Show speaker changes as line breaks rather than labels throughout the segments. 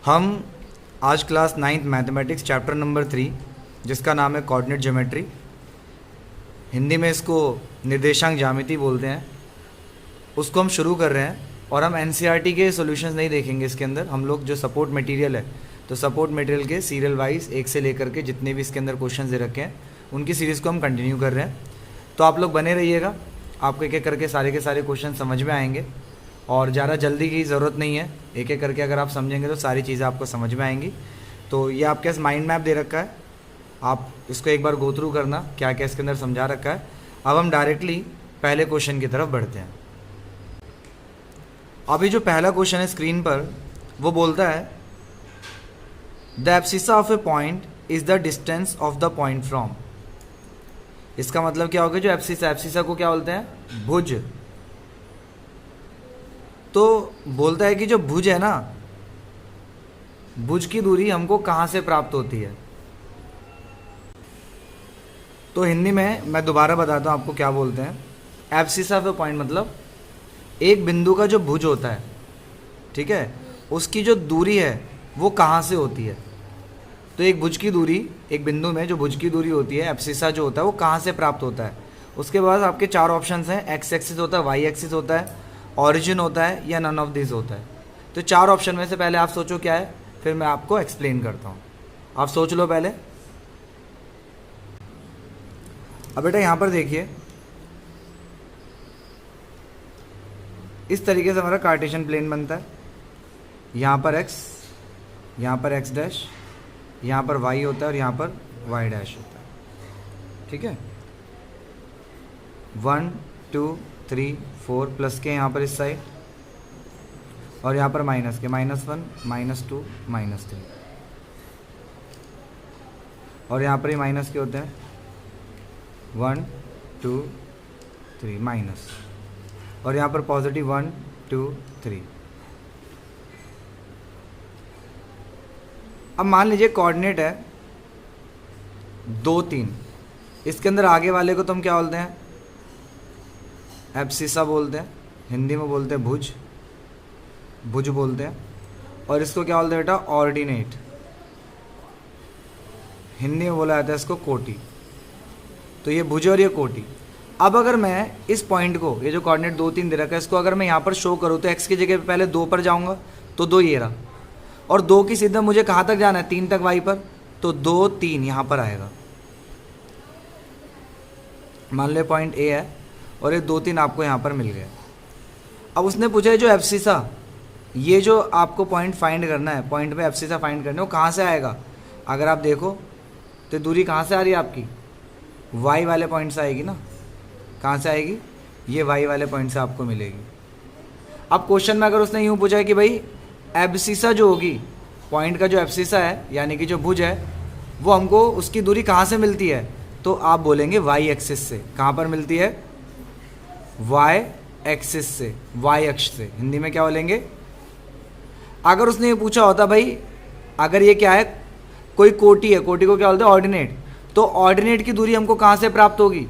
हम आज class 9th mathematics chapter number 3 जिसका नाम है कोऑर्डिनेट ज्योमेट्री, हिंदी में इसको निर्देशांक ज्यामिति बोलते हैं, उसको हम शुरू कर रहे हैं। और हम एनसीईआरटी के सॉल्यूशंस नहीं देखेंगे इसके अंदर, हम लोग जो सपोर्ट मटेरियल है तो सपोर्ट मटेरियल के सीरियल वाइज एक से लेकर के जितने भी इसके अंदर क्वेश्चन दे रखे हैं उनकी सीरीज़ को हम कंटिन्यू कर रहे हैं। तो आप लोग बने रहिएगा, आपको एक एक करके सारे के सारे क्वेश्चन समझ में आएंगे और ज़्यादा जल्दी की ज़रूरत नहीं है, एक एक करके अगर आप समझेंगे तो सारी चीज़ें आपको समझ में आएंगी। तो ये आपके पास माइंड मैप दे रखा है, आप इसको एक बार गो थ्रू करना क्या क्या इसके अंदर समझा रखा है। अब हम डायरेक्टली पहले क्वेश्चन की तरफ बढ़ते हैं। अभी जो पहला क्वेश्चन है स्क्रीन पर वो बोलता है the abscissa of A point is the distance of the point from. इसका मतलब क्या होगा, जो एब्सिसा को क्या बोलते हैं, भुज। तो बोलता है कि जो भुज है ना, भुज की दूरी हमको कहाँ से प्राप्त होती है। तो हिंदी में मैं दोबारा बताता हूँ आपको क्या बोलते हैं। एब्सिसा ऑफ ए पॉइंट मतलब एक बिंदु का जो भुज होता है, ठीक है, उसकी जो दूरी है वो कहाँ से होती है। तो एक भुज की दूरी, एक बिंदु में जो भुज की दूरी होती है, एब्सिसा जो होता है वो कहाँ से प्राप्त होता है। उसके बाद आपके चार ऑप्शंस हैं, एक्स एक्सिस होता है, वाई एक्सिस होता है, ऑरिजिन होता है या नन ऑफ दिस होता है। तो चार ऑप्शन में से पहले आप सोचो क्या है, फिर मैं आपको एक्सप्लेन करता हूँ। आप सोच लो पहले। अब बेटा यहाँ पर देखिए, इस तरीके से हमारा कार्टेशियन प्लेन बनता है। यहाँ पर x, यहाँ पर x डैश, यहाँ पर y होता है और यहाँ पर y डैश होता है, ठीक है। 1 2 3 4 प्लस के यहाँ पर इस साइड और यहाँ पर माइनस के, -1 -2 -3 और यहाँ पर ही माइनस के होते हैं 1 2 3 माइनस, और यहाँ पर पॉजिटिव 1 2 3। अब मान लीजिए कोऑर्डिनेट है 2 3, इसके अंदर आगे वाले को तुम क्या बोलते हैं, एब्सिसा बोलते हैं, हिंदी में बोलते हैं भुज, भुज बोलते हैं। और इसको क्या बोलते हैं बेटा, ऑर्डिनेट, हिंदी में बोला जाता है इसको कोटि। तो ये भुज और ये कोटि। अब अगर मैं इस पॉइंट को, ये जो कोऑर्डिनेट 2 3 दे रखा है, इसको अगर मैं यहाँ पर शो करूँ तो x की जगह पे पहले 2 पर जाऊँगा तो 2 ये रहा, और 2 की सीधा मुझे कहाँ तक जाना है, 3 तक y पर, तो 2 3 यहाँ पर आएगा। मान लो पॉइंट A है और ये 2 3 आपको यहाँ पर मिल गया। अब उसने पूछा है जो एब्सिसा, ये जो आपको पॉइंट फाइंड करना है, पॉइंट पे एब्सिसा फाइंड करना है, वो कहाँ से आएगा। अगर आप देखो तो दूरी कहाँ से आ रही है आपकी, y वाले पॉइंट से आएगी ना। कहाँ से आएगी, ये y वाले पॉइंट से आपको मिलेगी। अब क्वेश्चन में अगर उसने यूँ पूछा है कि भाई एब्सिसा जो होगी, पॉइंट का जो एब्सिसा है यानी कि जो भुज है, वो हमको उसकी दूरी कहाँ से मिलती है, तो आप बोलेंगे y एक्सिस से। कहाँ पर मिलती है, y एक्सिस से, y अक्ष से। हिंदी में क्या बोलेंगे। अगर उसने ये पूछा होता भाई अगर ये क्या है, कोई कोटि है, कोटि को क्या बोलते हैं, ऑर्डिनेट, तो ऑर्डिनेट की दूरी हमको कहाँ से प्राप्त होगी,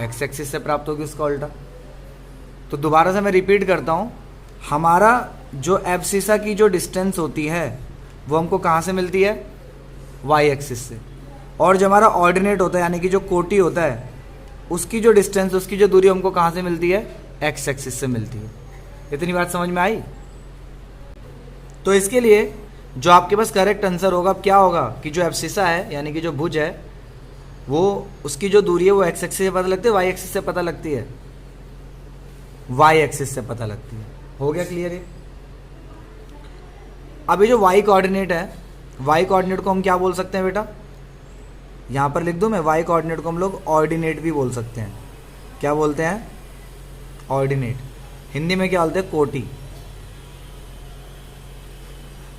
एक्स एक्सिस से प्राप्त होगी, उसका उल्टा। तो दोबारा से मैं रिपीट करता हूँ, हमारा जो एब्सिसा की जो डिस्टेंस होती है वो हमको कहाँ से मिलती है, वाई एक्सिस से। और जो हमारा ऑर्डिनेट होता है यानी कि जो कोटि होता है, उसकी जो डिस्टेंस, उसकी जो दूरी हमको कहाँ से मिलती है, एक्स एक्सिस से मिलती है। इतनी बात समझ में आई। तो इसके लिए जो आपके पास करेक्ट आंसर होगा, अब क्या होगा कि जो एब्सिसा है यानी कि जो भुज है, वो उसकी जो दूरी है वो एक्स एक्सिस से पता लगती है, वाई एक्सिस से पता लगती है, वाई एक्सिस से पता लगती है। हो गया क्लियर है। अब ये जो वाई कोऑर्डिनेट है, वाई कोऑर्डिनेट को हम क्या बोल सकते हैं बेटा, यहाँ पर लिख दूँ मैं, वाई कोऑर्डिनेट को हम लोग ऑर्डिनेट भी बोल सकते हैं। क्या बोलते हैं, ऑर्डिनेट। हिंदी में क्या बोलते हैं, कोटि।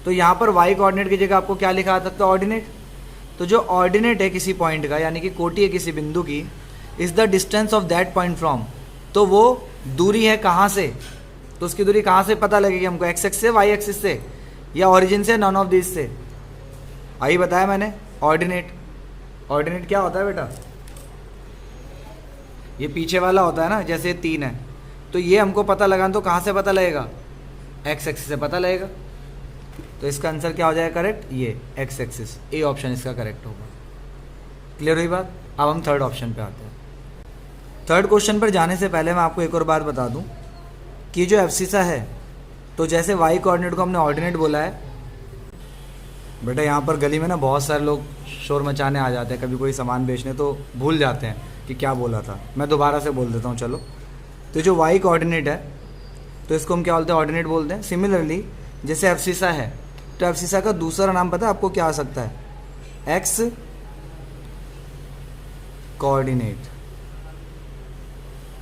तो यहाँ पर वाई कोऑर्डिनेट की जगह आपको क्या लिखा आ सकता है, ऑर्डिनेट। तो जो ऑर्डिनेट है किसी पॉइंट का यानी कि कोटि है किसी बिंदु की, is the distance of that point from, तो वो दूरी है कहाँ से, तो उसकी दूरी कहाँ से पता लगेगी हमको, एक्स एक्सिस से, वाई एक्सिस से, या ओरिजिन से, नॉन ऑफ दिस से। आई बताया मैंने, ऑर्डिनेट। ऑर्डिनेट क्या होता है बेटा, ये पीछे वाला होता है ना, जैसे 3 है तो ये हमको पता लगाना, तो कहाँ से पता लगेगा, एक्स एक्सिस से पता लगेगा। तो इसका आंसर क्या हो जाएगा करेक्ट, ये एक्स एक्सिस, ए ऑप्शन इसका करेक्ट होगा। क्लियर हुई बात। अब हम थर्ड ऑप्शन पे आते हैं। थर्ड क्वेश्चन पर जाने से पहले मैं आपको एक और बात बता दूं कि जो एब्सिसा है, तो जैसे वाई कोऑर्डिनेट को हमने ऑर्डिनेट बोला है, बेटा यहाँ पर गली में ना बहुत सारे लोग शोर मचाने आ जाते हैं, कभी कोई सामान बेचने तो भूल जाते हैं कि क्या बोला था। मैं दोबारा से बोल देता हूँ चलो। तो जो वाई कोऑर्डिनेट है तो इसको हम क्या बोलते हैं, ऑर्डिनेट बोलते हैं। सिमिलरली जैसे एब्सिसा है, तो एब्सिसा का दूसरा नाम पता है आपको क्या आ सकता है, एक्स कोऑर्डिनेट।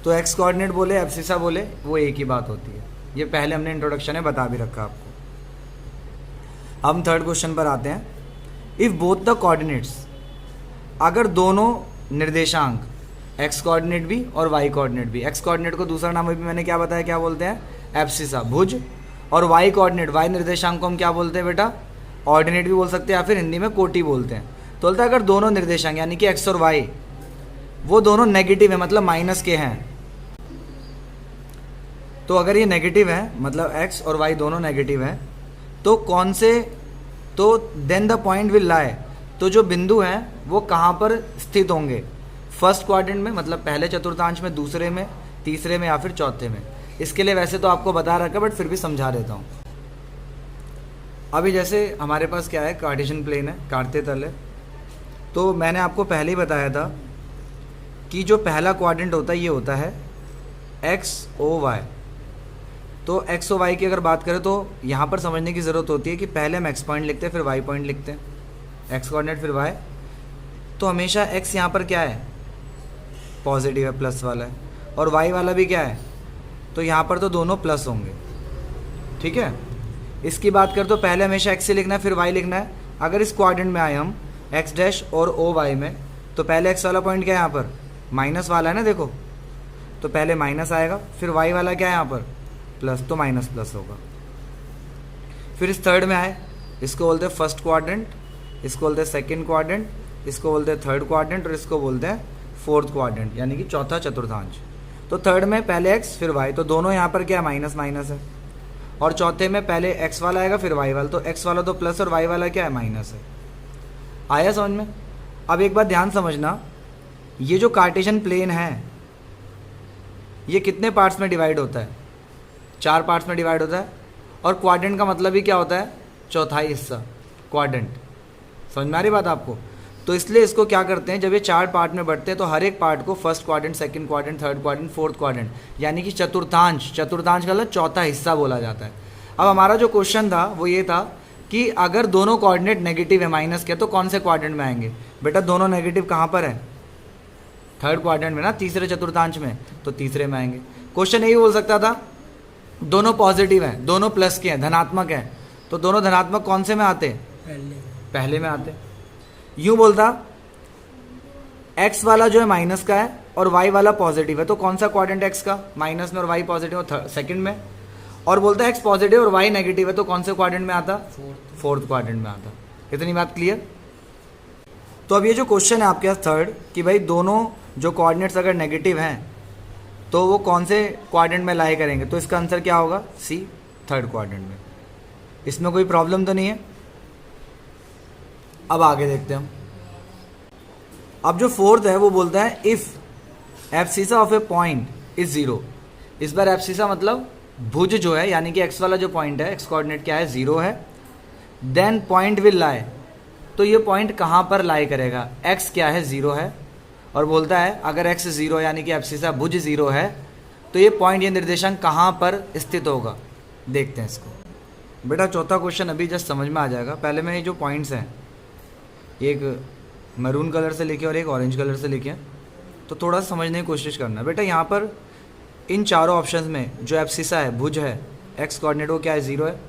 तो एक्स कोऑर्डिनेट बोले एब्सिसा बोले वो एक ही बात होती है। ये पहले हमने इंट्रोडक्शन में बता भी रखा आपको। अब हम थर्ड क्वेश्चन पर आते हैं। इफ बोथ द कोऑर्डिनेट्स, अगर दोनों निर्देशांक एक्स कोऑर्डिनेट भी और वाई कोऑर्डिनेट भी, एक्स कोऑर्डिनेट को दूसरा नाम भी मैंने क्या बताया, क्या बोलते हैं, एब्सिसा भुज, और वाई कोऑर्डिनेट, वाई निर्देशांक को हम क्या बोलते हैं बेटा, ऑर्डिनेट भी बोल सकते हैं या फिर हिंदी में कोटि बोलते हैं। तो बोलता है अगर दोनों निर्देशांक यानी कि एक्स और वाई वो दोनों नेगेटिव है, मतलब माइनस के हैं, तो अगर ये नेगेटिव है मतलब एक्स और वाई दोनों नेगेटिव हैं, तो कौन से, तो then the point will lie, तो जो बिंदु हैं वो कहाँ पर स्थित होंगे, फर्स्ट क्वाड्रेंट में मतलब पहले चतुर्थांश में, दूसरे में, तीसरे में या फिर चौथे में। इसके लिए वैसे तो आपको बता रखा बट फिर भी समझा देता हूँ। अभी जैसे हमारे पास क्या है, कार्टेशियन प्लेन है, काटते तल है। तो मैंने आपको पहले ही बताया था कि जो पहला क्वाड्रेंट होता है ये होता है एक्स ओ वाई। तो एक्स ओ वाई की अगर बात करें तो यहाँ पर समझने की ज़रूरत होती है कि पहले हम एक्स पॉइंट लिखते हैं फिर वाई पॉइंट लिखते हैं, एक्स कोऑर्डिनेट फिर वाई। तो हमेशा एक्स यहाँ पर क्या है, पॉजिटिव है, प्लस वाला है, और वाई वाला भी क्या है, तो यहाँ पर तो दोनों प्लस होंगे। ठीक है, इसकी बात करें तो पहले हमेशा एक्स से लिखना है फिर वाई लिखना है। अगर इस क्वाड्रेंट में आए हम एक्स डैश और ओ वाई में, तो पहले एक्स वाला पॉइंट क्या है यहाँ पर, माइनस वाला है ना, देखो, तो पहले माइनस आएगा, फिर वाई वाला क्या है यहाँ पर, प्लस, तो माइनस प्लस होगा। फिर इस थर्ड में आए, इसको बोलते हैं फर्स्ट क्वाड्रेंट, इसको बोलते हैं सेकंड क्वाड्रेंट, इसको बोलते हैं थर्ड क्वाड्रेंट, और इसको बोलते हैं फोर्थ क्वाड्रेंट यानी कि चौथा चतुर्थांश। तो थर्ड में पहले एक्स फिर वाई, तो दोनों यहाँ पर क्या है, माइनस माइनस है। और चौथे में पहले एक्स वाला आएगा फिर वाई वाला, तो एक्स वाला तो प्लस और वाई वाला क्या है, माइनस है। आया समझ में। अब एक बात ध्यान समझना, ये जो कार्टेशियन प्लेन है ये कितने पार्ट्स में डिवाइड होता है, 4 पार्ट्स में डिवाइड होता है। और क्वाड्रेंट का मतलब ही क्या होता है, चौथाई हिस्सा, क्वाड्रेंट। समझ में आ रही बात आपको। तो इसलिए इसको क्या करते हैं, जब ये 4 पार्ट में बढ़ते हैं तो हर एक पार्ट को first quadrant, second quadrant, third quadrant, fourth quadrant यानी कि चतुर्थांश, चतुर्थांश का मतलब चौथा हिस्सा बोला जाता है। अब हमारा जो क्वेश्चन था वो ये था कि अगर दोनों कोऑर्डिनेट नेगेटिव है, माइनस के, तो कौन से क्वाड्रेंट में आएंगे। बेटा दोनों नेगेटिव कहाँ पर है, थर्ड क्वाड्रेंट में ना, तीसरे चतुर्थांश में, तो तीसरे में आएंगे। क्वेश्चन यही बोल सकता था दोनों पॉजिटिव हैं, दोनों प्लस के हैं, धनात्मक हैं, तो दोनों धनात्मक कौन से में आते, पहले में आते। यूं बोलता एक्स वाला जो है माइनस का है और वाई वाला पॉजिटिव है, तो कौन सा क्वाड्रेंट एक्स का माइनस में और वाई पॉजिटिव सेकंड में। और बोलता है एक्स पॉजिटिव और वाई नेगेटिव है, तो कौन से क्वाड्रेंट में आता, फोर्थ क्वाड्रेंट में आता। इतनी बात क्लियर। तो अब ये जो क्वेश्चन है आपके पास थर्ड, कि भाई दोनों जो कोऑर्डिनेट्स अगर नेगेटिव हैं तो वो कौन से क्वाड्रेंट में लाई करेंगे, तो इसका आंसर क्या होगा, सी, थर्ड क्वाड्रेंट में। इसमें कोई प्रॉब्लम तो नहीं है। अब आगे देखते हैं हम। अब जो फोर्थ है वो बोलता है if abscissa of A point is zero. इस बार एब्सिसा मतलब भुज जो है यानी कि एक्स वाला जो पॉइंट है, एक्स कोऑर्डिनेट क्या है, जीरो है, देन पॉइंट विल लाई, तो ये पॉइंट कहाँ पर लाई करेगा, एक्स क्या है, जीरो है, और बोलता है अगर एक्स जीरो यानी कि एब्सिसा भुज जीरो है तो ये पॉइंट, ये निर्देशांक कहाँ पर स्थित होगा। देखते हैं इसको। बेटा चौथा क्वेश्चन अभी जस्ट समझ में आ जाएगा। पहले मैं ये जो पॉइंट्स हैं, एक मैरून कलर से लिखे और एक ऑरेंज कलर से लिखे, तो थोड़ा सा समझने की कोशिश करना। बेटा यहाँ पर इन चारों ऑप्शंस में जो एब्सिसा है, भुज है, एक्स कोऑर्डिनेट वो क्या है, जीरो है,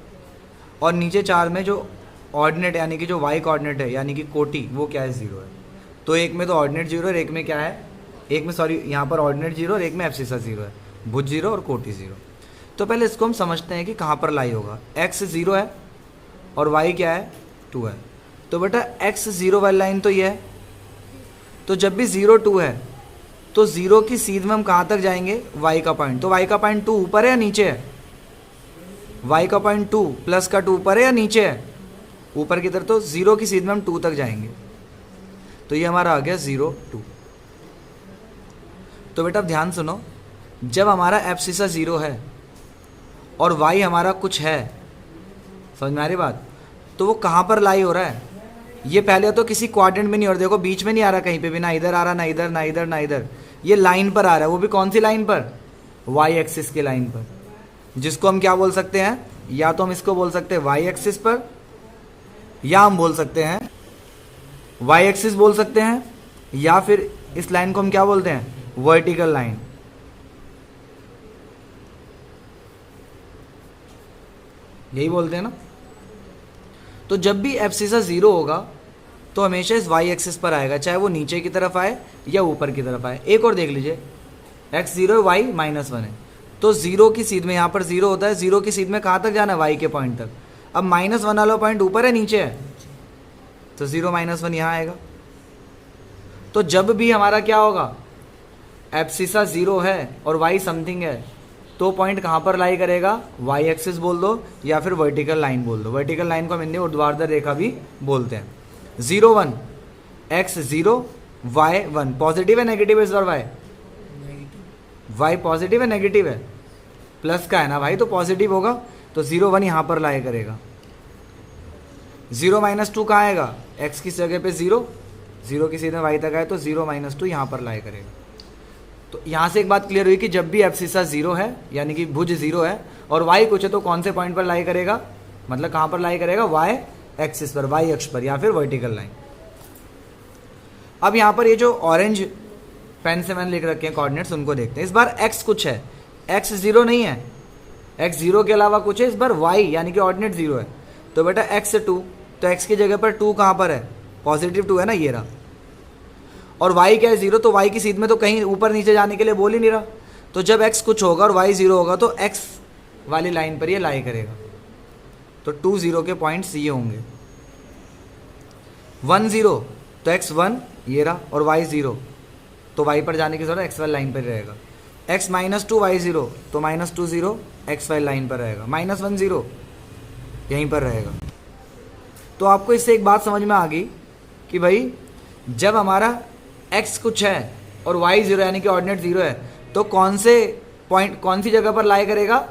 और नीचे 4 में जो ऑर्डिनेट यानी कि जो वाई कोऑर्डिनेट है यानी कि कोटि, वो क्या है, जीरो है। तो एक में तो ऑर्डिनेट जीरो और एक में क्या है, एक में सॉरी यहाँ पर ऑर्डिनेट जीरो और एक में एब्सिसा जीरो है, भुज जीरो और कोटि जीरो। तो पहले इसको हम समझते हैं कि कहाँ पर लाई होगा। एक्स जीरो है और वाई क्या है, 2 है। तो बेटा एक्स जीरो वाली लाइन तो ये है, तो जब भी 0 2 है तो 0 की सीध में हम कहाँ तक जाएंगे, वाई का पॉइंट। तो वाई का पॉइंट 2 ऊपर है या नीचे है, y का पॉइंट 2 प्लस का 2 ऊपर है या नीचे है? ऊपर की तरफ, तो 0 की सीध में हम 2 तक जाएंगे, तो ये हमारा आ गया 0 2। तो बेटा अब ध्यान सुनो, जब हमारा एब्सिसा 0 है और y हमारा कुछ है, समझ में आ रही बात, तो वो कहाँ पर लाई हो रहा है? ये पहले तो किसी क्वाड्रेंट में नहीं हो रहा, देखो बीच में नहीं आ रहा कहीं पे भी, ना इधर आ रहा, ना इधर, ना इधर, ना इधर, ये लाइन पर आ रहा है। वो भी कौन सी लाइन पर? वाई एक्सिस की लाइन पर, जिसको हम क्या बोल सकते हैं? या तो हम इसको बोल सकते हैं वाई एक्सिस पर, या हम बोल सकते हैं वाई एक्सिस बोल सकते हैं, या फिर इस लाइन को हम क्या बोलते हैं? Vertical line. यही बोलते हैं ना। तो जब भी एब्सिसा 0 होगा तो हमेशा इस वाई एक्सिस पर आएगा, चाहे वो नीचे की तरफ आए या ऊपर की तरफ आए। एक और देख लीजिए, x 0 है, y -1 है, तो 0 की सीध में, यहाँ पर 0 होता है, 0 की सीध में कहाँ तक जाना है? y के पॉइंट तक। अब -1 वाला पॉइंट ऊपर है नीचे है, तो 0 -1 यहाँ आएगा। तो जब भी हमारा क्या होगा, एब्सिसा 0 है और y समथिंग है, तो पॉइंट कहाँ पर लाई करेगा? वाई एक्सिस बोल दो या फिर वर्टिकल लाइन बोल दो। वर्टिकल लाइन को हम हिंदी ऊर्ध्वाधर रेखा भी बोलते हैं। 0 1, x 0 y 1, पॉजिटिव है नेगेटिव है इस बार? y पॉजिटिव है नेगेटिव है? प्लस का है ना भाई, तो पॉजिटिव होगा, तो 0 1 यहाँ पर लाई करेगा। 0 -2 कहाँ आएगा? x की जगह पे 0, 0 की सीधे y तक आए तो 0 -2 यहाँ पर लाई करेगा। तो यहाँ से एक बात क्लियर हुई कि जब भी एब्सिसा 0 है, यानी कि भुज 0 है और y कुछ है, तो कौन से पॉइंट पर लाई करेगा? मतलब कहाँ पर लाई करेगा? y एक्सिस पर, y अक्ष पर, या फिर वर्टिकल लाइन। अब यहाँ पर ये जो ऑरेंज पेन से मैंने लिख रखे हैं कोऑर्डिनेट्स, उनको देखते हैं। इस बार x कुछ है, x 0 नहीं है, x 0 के अलावा कुछ है, इस बार y यानी कि ऑर्डिनेट 0 है। तो बेटा x 2, तो x की जगह पर 2 कहाँ पर है? पॉजिटिव 2 है ना, ये रहा। और y क्या है? 0, तो y की सीध में तो कहीं ऊपर नीचे जाने के लिए बोल ही नहीं रहा। तो जब x कुछ होगा और y 0 होगा तो x वाली लाइन पर ये लाई करेगा। तो 2 0 के पॉइंट्स ये होंगे। 1 0, तो x 1 ये रहा, और y 0, तो y पर जाने की जरूरत, x वाली लाइन पर रहेगा। x -2 y 0, तो -2 0 x वाली लाइन पर रहेगा। -1 0 यहीं पर रहेगा। तो आपको इससे एक बात समझ में आ गई कि भाई जब हमारा x कुछ है और y 0 यानी कि ऑर्डिनेट 0 है, तो कौन से पॉइंट, कौन सी जगह पर लाई करेगा?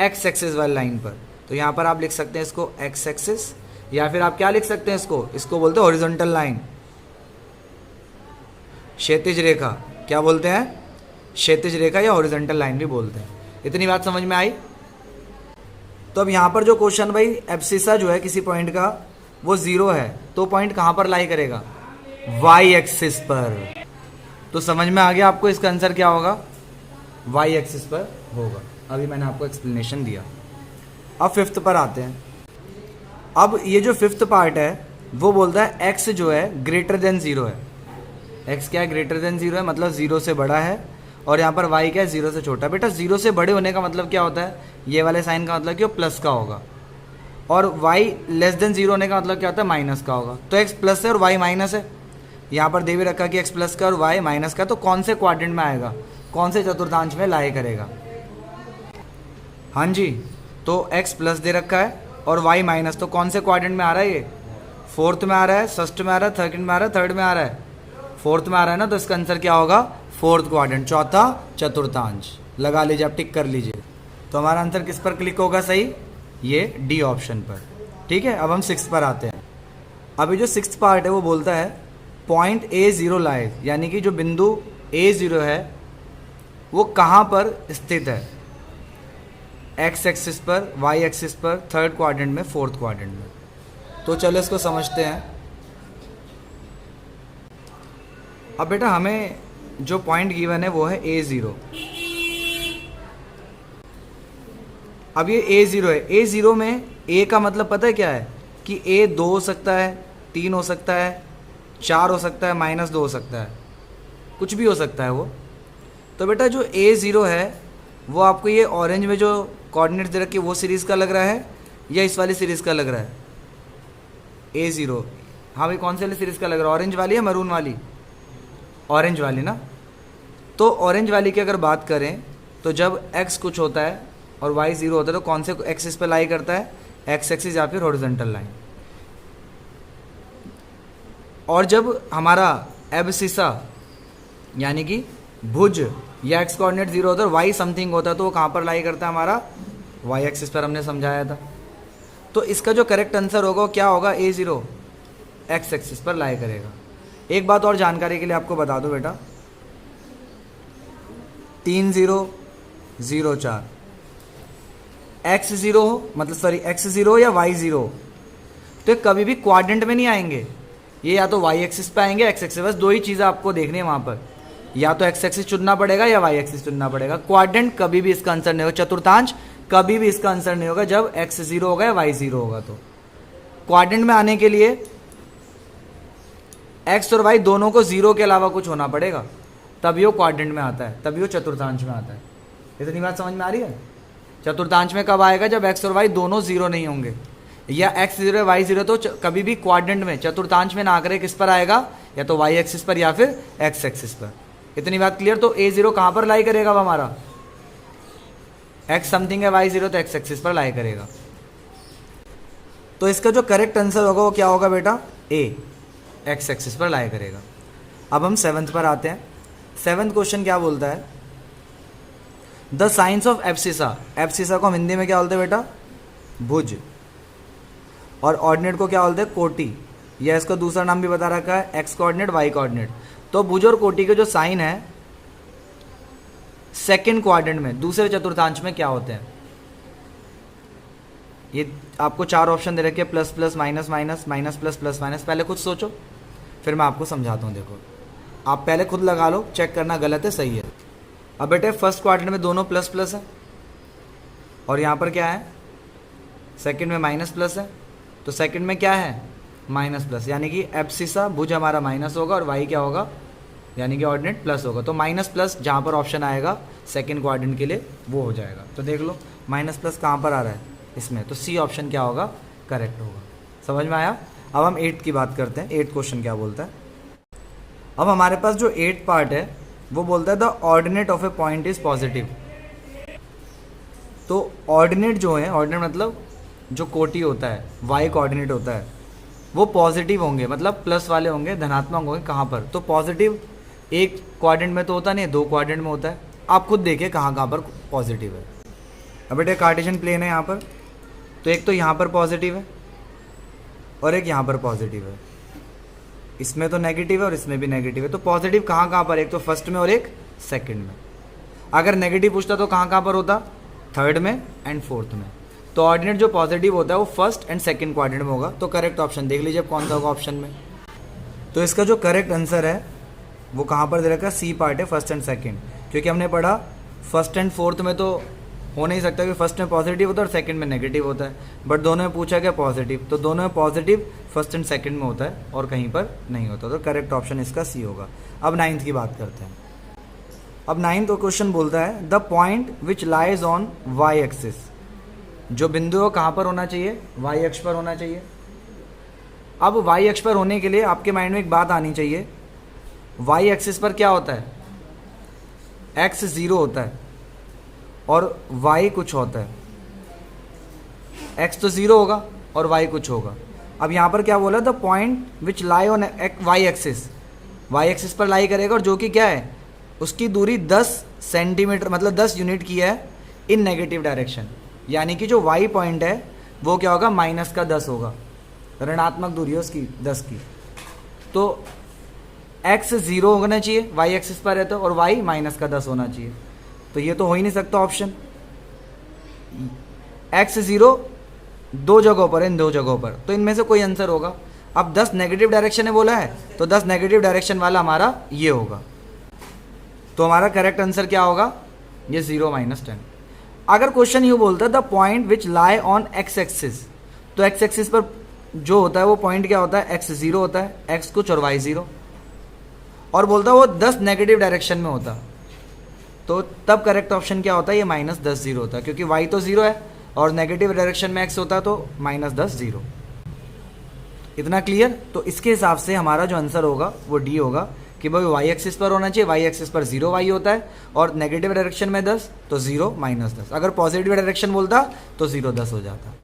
x एक्सिस वाली लाइन पर। तो यहाँ पर आप लिख सकते हैं इसको x एक्सिस, या फिर आप क्या लिख सकते हैं इसको बोलते हैं हॉरिजॉन्टल लाइन, क्षैतिज रेखा। क्या बोलते हैं? क्षैतिज रेखा या हॉरिजॉन्टल लाइन भी बोलते हैं। इतनी बात समझ में आई? तो अब यहाँ पर जो क्वेश्चन भाई, एब्सिसा जो है किसी पॉइंट का वो 0 है, तो पॉइंट कहाँ पर लाई करेगा? वाई एक्सिस पर। तो समझ में आ गया आपको इसका आंसर क्या होगा? वाई एक्सिस पर होगा। अभी मैंने आपको एक्सप्लेनेशन दिया। अब फिफ्थ पर आते हैं। अब ये जो फिफ्थ पार्ट है वो बोलता है x जो है ग्रेटर देन 0 है। x क्या है? ग्रेटर देन 0 है, मतलब 0 से बड़ा है। और यहाँ पर y क्या है? 0 से छोटा। बेटा 0 से बड़े होने का मतलब क्या होता है? ये वाले साइन का मतलब कि वो प्लस का होगा, और y लेस देन 0 होने का मतलब क्या होता है? माइनस का होगा। तो x प्लस है और y माइनस है। यहाँ पर दे भी रखा कि x प्लस का और y माइनस का, तो कौन से क्वाड्रेंट में आएगा? कौन से चतुर्थांश में लाई करेगा? हाँ जी, तो x प्लस दे रखा है और y माइनस, तो कौन से क्वाड्रेंट में आ रहा है? ये फोर्थ में आ रहा है, षष्ठ में आ रहा है, सेकंड में आ रहा है, थर्ड में आ रहा है? फोर्थ में आ रहा है ना, तो इसका आंसर क्या होगा? फोर्थ क्वाड्रेंट, चौथा चतुर्थांश। लगा लीजिए, आप टिक कर लीजिए। तो हमारा आंसर किस पर क्लिक होगा? सही, ये डी ऑप्शन पर। ठीक है, अब हम 6 पर आते हैं। अभी जो 6th पार्ट है वो बोलता है पॉइंट A0 लाइज, यानी कि जो बिंदु A0 है वो कहाँ पर स्थित है? x एक्सिस पर, y एक्सिस पर, थर्ड क्वाड्रेंट में, फोर्थ क्वाड्रेंट में। तो चलो इसको समझते हैं। अब बेटा हमें जो पॉइंट गिवन है वो है A0। अब ये A0 है। A0 में A का मतलब पता है क्या है? कि A 2 हो सकता है, 3 हो सकता है, 4 हो सकता है, -2 हो सकता है, कुछ भी हो सकता है वो। तो बेटा जो A0 है वो आपको ये ऑरेंज में जो कोऑर्डिनेट्स दे रखे वो सीरीज़ का लग रहा है या इस वाली सीरीज़ का लग रहा है? A0, हाँ भाई, कौन सी वाली सीरीज़ का लग रहा है? ऑरेंज वाली या मरून वाली? ऑरेंज वाली ना। तो ऑरेंज वाली की अगर बात करें तो जब x कुछ होता है और y 0 होता है तो कौन से एक्सिस पे लाई करता है, x एक्सिस या फिर हॉरिजॉन्टल लाइन। और जब हमारा एब्सिसा यानी कि भुज या x कोऑर्डिनेट 0 होता है और y समथिंग होता है तो वो कहाँ पर लाई करता है, हमारा y एक्सिस पर हमने समझाया था। तो इसका जो करेक्ट आंसर होगा वो क्या होगा, A0 x एक्सिस पर लाई करेगा। एक बात और जानकारी के लिए आपको बता दो बेटा, 3 0 0 4 x0 हो, मतलब सॉरी x0 या y0 हो, तो ये कभी भी क्वाड्रेंट में नहीं आएंगे, ये या तो y एक्सिस पे आएंगे x एक्सिस, बस दो ही चीज़ें आपको देखनी है वहाँ पर, या तो x एक्सिस चुनना पड़ेगा या y एक्सिस चुनना पड़ेगा। क्वाड्रेंट कभी भी इसका आंसर नहीं होगा, चतुर्थांश कभी भी इसका आंसर नहीं होगा जब x0 होगा या y0 होगा। तो क्वाड्रेंट में आने के लिए x और y दोनों को 0 के अलावा कुछ होना पड़ेगा, तभी वो क्वाड्रेंट में आता है, तभी वो चतुर्थांश में आता है। इतनी बात समझ में आ रही है? चतुर्थांश में कब आएगा, जब x और y दोनों 0 नहीं होंगे, या x0 y0, तो कभी भी क्वाड्रेंट में चतुर्थांश में ना आकर किस पर आएगा, या तो y एक्सिस पर या फिर x एक्सिस पर। इतनी बात क्लियर? तो A0 कहाँ पर लाई करेगा अब हमारा, x समथिंग है y0 तो x एक्सिस पर लाई करेगा। तो इसका जो करेक्ट आंसर होगा वो क्या होगा बेटा, A x एक्सिस पर लाई करेगा। अब हम 7th पर आते हैं। 7th क्वेश्चन क्या बोलता है, the science of abscissa, abscissa को हम हिंदी में क्या बोलते हैं बेटा, भुज, और ऑर्डिनेट को क्या बोलते हैं, कोटि, या इसका दूसरा नाम भी बता रखा है एक्स कोऑर्डिनेट वाई कोऑर्डिनेट। तो भुज और कोटि के जो साइन है सेकंड क्वाड्रेंट में, दूसरे चतुर्थांश में क्या होते हैं, ये आपको 4 ऑप्शन दे रखे, plus plus minus minus minus plus plus minus. पहले खुद सोचो फिर मैं आपको समझाता हूँ। देखो आप पहले खुद लगा लो, चेक करना गलत है सही है। अब बेटे फर्स्ट क्वाड्रेंट में दोनों प्लस प्लस है, और यहाँ पर क्या है, सेकंड में माइनस प्लस है, तो सेकंड में क्या है, माइनस प्लस, यानी कि एब्सिसा भुज हमारा माइनस होगा और वाई क्या होगा, यानी कि ऑर्डिनेट प्लस होगा। तो माइनस प्लस जहाँ पर ऑप्शन आएगा सेकंड क्वाड्रेंट के लिए वो हो जाएगा। तो देख लो माइनस प्लस कहाँ पर आ रहा है इसमें, तो सी ऑप्शन क्या होगा, करेक्ट होगा। समझ में आया? अब हम 8th की बात करते हैं। 8th क्वेश्चन क्या बोलता है, अब हमारे पास जो 8th पार्ट है वो बोलता है the ordinate of A point is positive. तो ऑर्डिनेट जो है, ऑर्डिनेट मतलब जो कोटि होता है, वाई कोऑर्डिनेट होता है, वो पॉजिटिव होंगे, मतलब प्लस वाले होंगे, धनात्मक होंगे। कहाँ पर, तो पॉजिटिव एक क्वाड्रेंट में तो होता नहीं, 2 क्वाड्रेंट में होता है। आप खुद देखिए कहाँ कहाँ पर पॉजिटिव है। अब बेटे कार्टेशियन प्लेन है यहाँ पर, तो एक तो यहाँ पर पॉजिटिव है और एक यहाँ पर पॉजिटिव है, इसमें तो नेगेटिव है और इसमें भी नेगेटिव है। तो पॉजिटिव कहाँ कहाँ पर, एक तो फर्स्ट में और एक सेकंड में। अगर नेगेटिव पूछता तो कहाँ कहाँ पर होता, थर्ड में एंड फोर्थ में। तो ऑर्डिनेट जो पॉजिटिव होता है वो फर्स्ट एंड सेकंड क्वाड्रेंट में होगा। तो करेक्ट ऑप्शन देख लीजिए कौन सा होगा ऑप्शन में। तो इसका जो करेक्ट आंसर है वो कहाँ पर दे रखा है, सी पार्ट है, फर्स्ट एंड सेकंड। क्योंकि हमने पढ़ा फर्स्ट एंड फोर्थ में तो हो नहीं सकता कि फर्स्ट में पॉजिटिव होता है और सेकंड में नेगेटिव होता है, बट दोनों में पूछा गया पॉजिटिव, तो दोनों में पॉजिटिव फर्स्ट एंड सेकंड में होता है और कहीं पर नहीं होता। तो करेक्ट ऑप्शन इसका सी होगा। अब 9th की बात करते हैं। अब 9th क्वेश्चन बोलता है the point which lies on Y axis, जो बिंदु है कहाँ पर होना चाहिए, वाई अक्ष पर होना चाहिए। अब वाई अक्ष पर होने के लिए आपके माइंड में एक बात आनी चाहिए, वाई एक्सिस पर क्या होता है, एक्स 0 होता है और y कुछ होता है। x तो 0 होगा और y कुछ होगा। अब यहाँ पर क्या बोला, the point which lie on y axis, y axis पर लाई करेगा और जो कि क्या है, उसकी दूरी 10 सेंटीमीटर मतलब 10 यूनिट की है इन नेगेटिव डायरेक्शन। यानी कि जो y पॉइंट है वो क्या होगा, माइनस का 10 होगा, ऋणात्मक दूरी है उसकी 10 की। तो x 0 होना चाहिए y एक्सिस पर है तो, और y माइनस का 10 होना चाहिए। तो ये तो हो ही नहीं सकता ऑप्शन। x 0 2 जगहों पर है, इन 2 जगहों पर, तो इनमें से कोई आंसर होगा। अब 10 नेगेटिव डायरेक्शन है बोला है, तो 10 नेगेटिव डायरेक्शन वाला हमारा ये होगा। तो हमारा करेक्ट आंसर क्या होगा, ये 0 - 10। अगर क्वेश्चन यूँ बोलता है the point which lie on x axis, तो x एक्सिस पर जो होता है वो पॉइंट क्या होता है, x 0 होता है, x कुछ और y 0, और बोलता है वो 10 नेगेटिव डायरेक्शन में होता, तो तब करेक्ट ऑप्शन क्या होता है, ये -10 0 होता है, क्योंकि y तो 0 है और नेगेटिव डायरेक्शन में x होता है, तो -10 0। इतना क्लियर? तो इसके हिसाब से हमारा जो आंसर होगा वो डी होगा, कि भाई वाई एक्सिस पर होना चाहिए, वाई एक्सिस पर 0 वाई होता है, और नेगेटिव डायरेक्शन में 10 तो 0 -10, अगर पॉजिटिव डायरेक्शन बोलता तो 0 10 हो जाता।